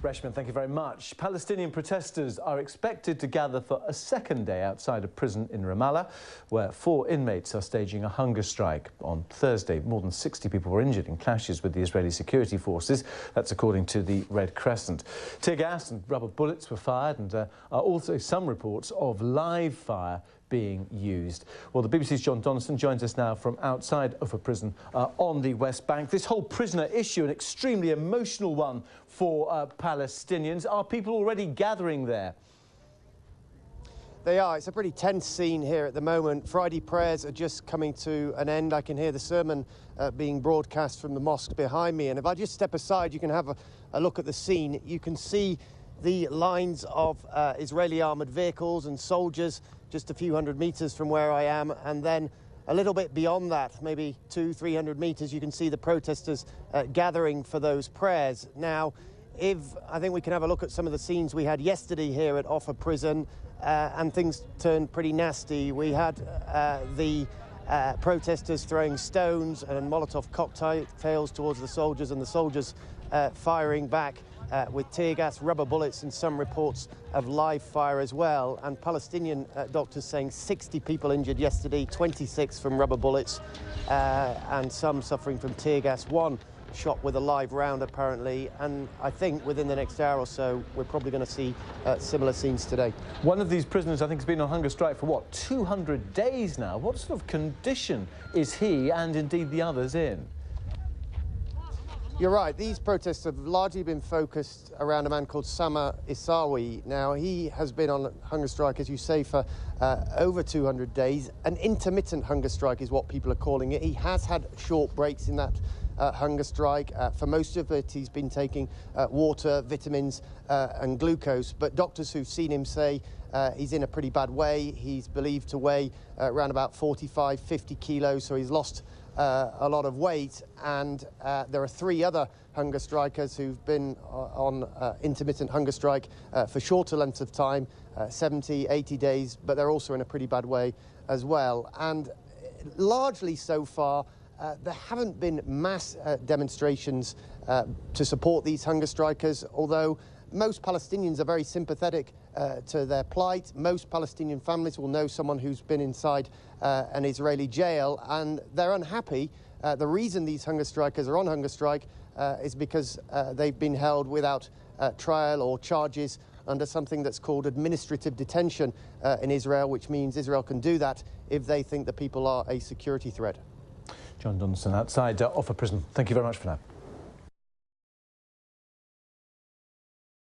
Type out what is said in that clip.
Reshman, thank you very much. Palestinian protesters are expected to gather for a second day outside a prison in Ramallah, where 4 inmates are staging a hunger strike. On Thursday, more than 60 people were injured in clashes with the Israeli security forces. That's according to the Red Crescent. Tear gas and rubber bullets were fired, and are also some reports of live fire being used. Well, the BBC's John Donaldson joins us now from outside of a prison on the West Bank. This whole prisoner issue, an extremely emotional one for Palestinians. Are people already gathering there? They are. It's a pretty tense scene here at the moment. Friday prayers are just coming to an end. I can hear the sermon being broadcast from the mosque behind me. And if I just step aside, you can have a look at the scene. You can see the lines of Israeli armoured vehicles and soldiers just a few hundred metres from where I am, and then a little bit beyond that, maybe 200-300 metres, you can see the protesters gathering for those prayers. Now, I think we can have a look at some of the scenes we had yesterday here at Offa Prison, and things turned pretty nasty. We had the protesters throwing stones and Molotov cocktails towards the soldiers, and the soldiers firing back with tear gas, rubber bullets, and some reports of live fire as well. And Palestinian doctors saying 60 people injured yesterday, 26 from rubber bullets, and some suffering from tear gas. One shot with a live round, apparently. And I think within the next hour or so, we're probably going to see similar scenes today. One of these prisoners, I think, has been on hunger strike for, what, 200 days now? What sort of condition is he and indeed the others in? You're right. These protests have largely been focused around a man called Sama Isawi. Now, he has been on hunger strike, as you say, for over 200 days. An intermittent hunger strike is what people are calling it. He has had short breaks in that hunger strike. For most of it, he's been taking water, vitamins and glucose. But doctors who've seen him say he's in a pretty bad way. He's believed to weigh around about 45, 50 kilos, so he's lost a lot of weight. And there are 3 other hunger strikers who've been on intermittent hunger strike for shorter lengths of time, 70, 80 days, but they're also in a pretty bad way as well. And largely so far, there haven't been mass demonstrations to support these hunger strikers, although most Palestinians are very sympathetic to their plight. Most Palestinian families will know someone who's been inside an Israeli jail, and they're unhappy. The reason these hunger strikers are on hunger strike is because they've been held without trial or charges under something that's called administrative detention in Israel, which means Israel can do that if they think the people are a security threat. John Donaldson outside Offa Prison. Thank you very much for now.